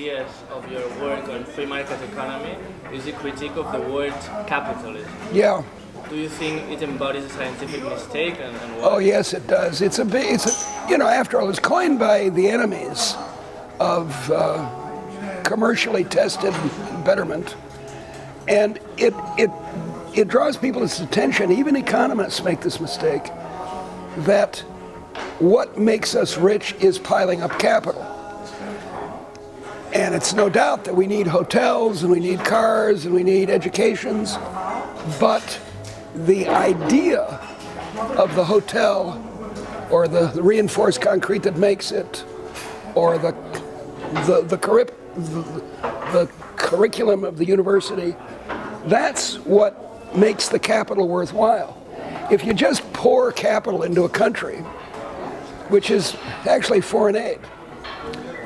ideas of your work on free market economy is a critique of the word capitalism. Yeah. Do you think it embodies a scientific mistake, and why? Oh yes, it does. After all, it was coined by the enemies of commercially tested betterment, and it draws people's attention. Even economists make this mistake, that what makes us rich is piling up capital. And it's no doubt that we need hotels and we need cars and we need educations, but the idea of the hotel or the reinforced concrete that makes it, or the curriculum of the university, that's what makes the capital worthwhile. If you just pour capital into a country, which is actually foreign aid,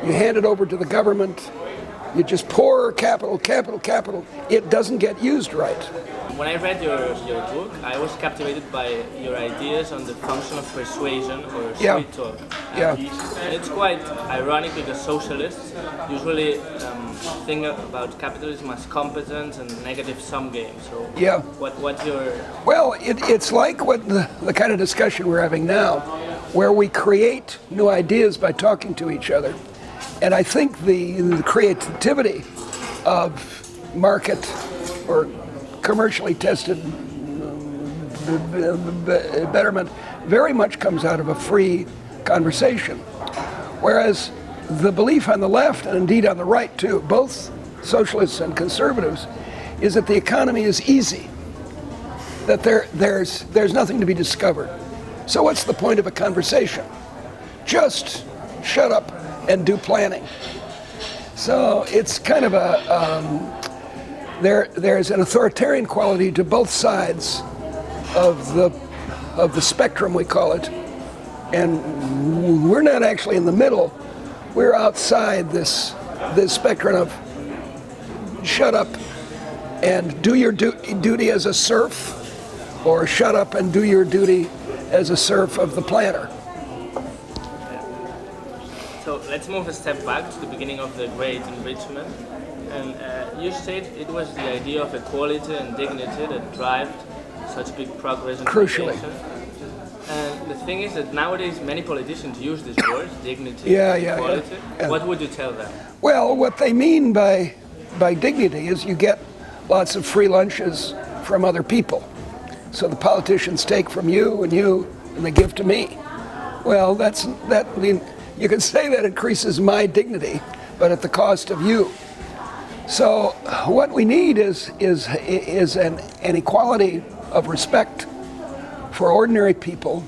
you hand it over to the government, you just pour capital, it doesn't get used right. When I read your book, I was captivated by your ideas on the function of persuasion or sweet talk. And it's quite ironic because socialists usually think about capitalism as competence and negative sum game. So what's your... Well, it's like what the kind of discussion we're having now, where we create new ideas by talking to each other. And I think the creativity of market or commercially tested betterment very much comes out of a free conversation. Whereas the belief on the left, and indeed on the right too, both socialists and conservatives, is that the economy is easy, that there's nothing to be discovered. So what's the point of a conversation? Just shut up and do planning. So it's kind of there's an authoritarian quality to both sides of the spectrum, we call it, and we're not actually in the middle. We're outside this spectrum of shut up and do your duty as a serf, or shut up and do your duty as a serf of the planner. So let's move a step back to the beginning of the Great Enrichment. And you said it was the idea of equality and dignity that drove such big progress in crucially. And the thing is that nowadays many politicians use these words, dignity, equality. Yeah. What would you tell them? Well, what they mean by dignity is you get lots of free lunches from other people. So the politicians take from you and they give to me. Well, you can say that increases my dignity, but at the cost of you. So what we need is an equality of respect for ordinary people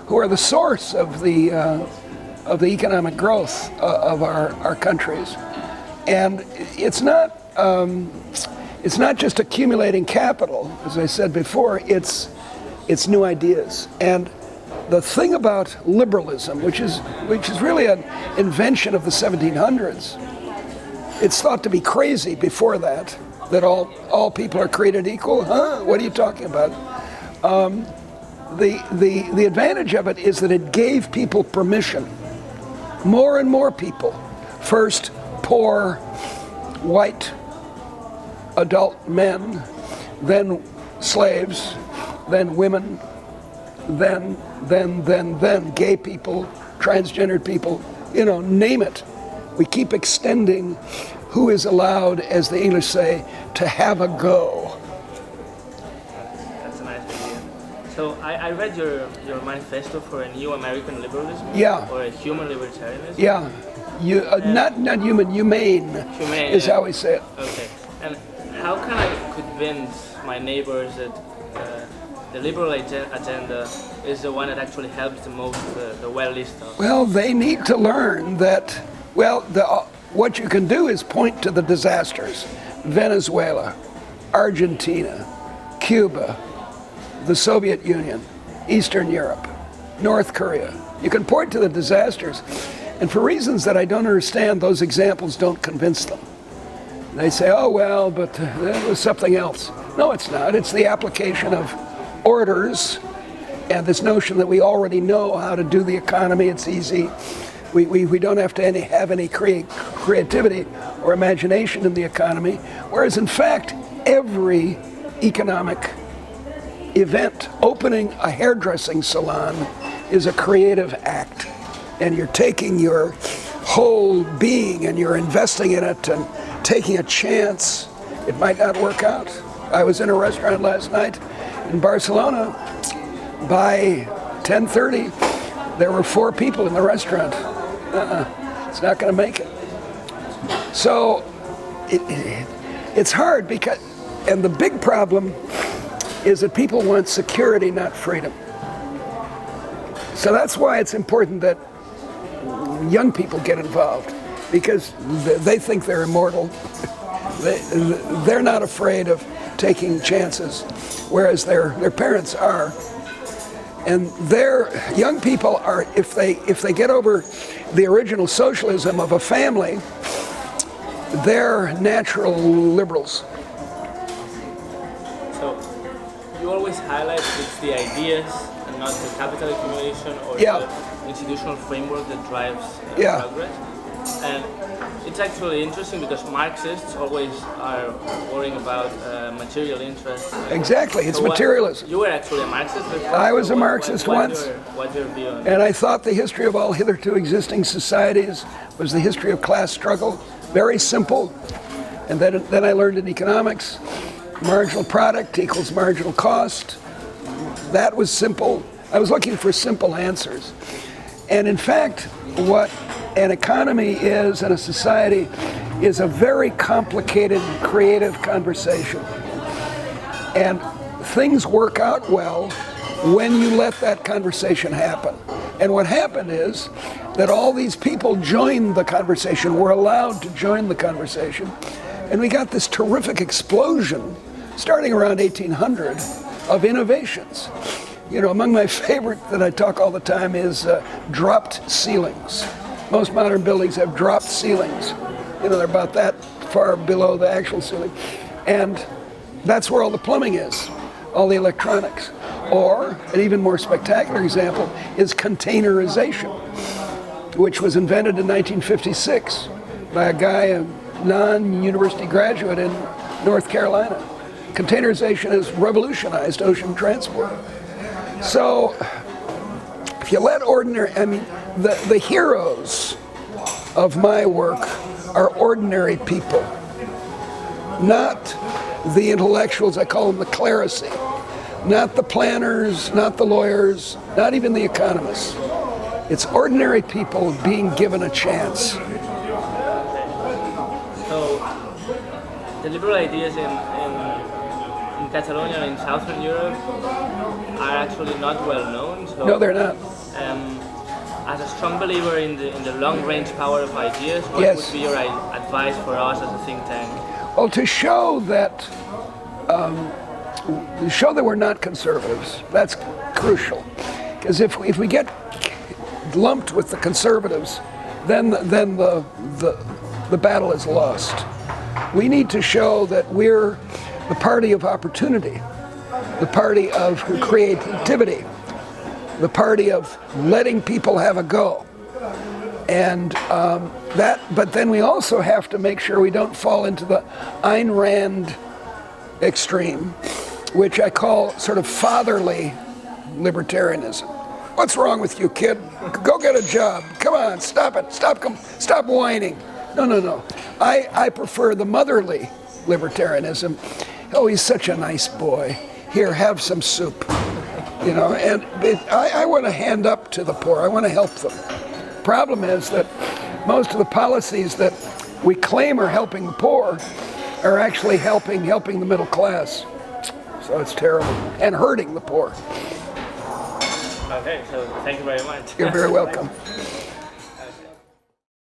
who are the source of the economic growth of our countries. And it's not just accumulating capital, as I said before. It's new ideas. And the thing about liberalism, which is really an invention of the 1700s, it's thought to be crazy before that all people are created equal. Huh? What are you talking about? The advantage of it is that it gave people permission. More and more people. First, poor, white, adult men, then slaves, then women, then gay people, transgendered people, name it. We keep extending who is allowed, as the English say, to have a go. That's a nice idea. So I read your manifesto for a new American liberalism, or a human libertarianism. Yeah, not human, humane is how we say it. Okay, and how can I convince my neighbors that the liberal agenda is the one that actually helps the most the well-list of? Well, they need to learn that, what you can do is point to the disasters. Venezuela, Argentina, Cuba, the Soviet Union, Eastern Europe, North Korea. You can point to the disasters. And for reasons that I don't understand, those examples don't convince them. They say, oh, well, but that was something else. No, it's not. It's the application of orders and this notion that we already know how to do the economy. It's easy. We don't have to have any creativity or imagination in the economy, whereas in fact, every economic event, opening a hairdressing salon, is a creative act. And you're taking your whole being and you're investing in it and taking a chance. It might not work out. I was in a restaurant last night in Barcelona. By 10:30, there were 4 people in the restaurant. It's not going to make it. So it's hard because, and the big problem is that people want security, not freedom. So that's why it's important that young people get involved, because they think they're immortal. They're not afraid of taking chances, whereas their parents are. And their young people are, if they get over the original socialism of a family, they're natural liberals. So you always highlight it's the ideas and not the capital accumulation or the institutional framework that drives progress. And it's actually interesting because Marxists always are worrying about material interests. Exactly, it's materialism. You were actually a Marxist before? I was a Marxist once. What's your view on and I thought the history of all hitherto existing societies was the history of class struggle. Very simple. And then I learned in economics, marginal product equals marginal cost. That was simple. I was looking for simple answers. And in fact, what an economy is and a society is a very complicated, creative conversation. And things work out well when you let that conversation happen. And what happened is that all these people joined the conversation, were allowed to join the conversation, and we got this terrific explosion starting around 1800 of innovations. You know, among my favorite that I talk all the time is dropped ceilings. Most modern buildings have dropped ceilings. You know, they're about that far below the actual ceiling. And that's where all the plumbing is, all the electronics. Or, an even more spectacular example is containerization, which was invented in 1956 by a guy, a non-university graduate in North Carolina. Containerization has revolutionized ocean transport. So, if you let the heroes of my work are ordinary people, not the intellectuals, I call them the clerisy, not the planners, not the lawyers, not even the economists. It's ordinary people being given a chance. So, the liberal ideas in Catalonia and in Southern Europe are actually not well known. So, no, they're not. As a strong believer in the long-range power of ideas, what would be your advice for us as a think tank? Well, to show that we're not conservatives, that's crucial. Because if we get lumped with the conservatives, then the battle is lost. We need to show that we're the party of opportunity, the party of creativity, the party of letting people have a go. And but then we also have to make sure we don't fall into the Ayn Rand extreme, which I call sort of fatherly libertarianism. What's wrong with you, kid? Go get a job. Come on, stop it. Stop whining. No. I prefer the motherly libertarianism. Oh, he's such a nice boy. Here, have some soup. You know, and I want to hand up to the poor. I want to help them. Problem is that most of the policies that we claim are helping the poor are actually helping the middle class. So it's terrible. And hurting the poor. Okay, so thank you very much. You're very welcome.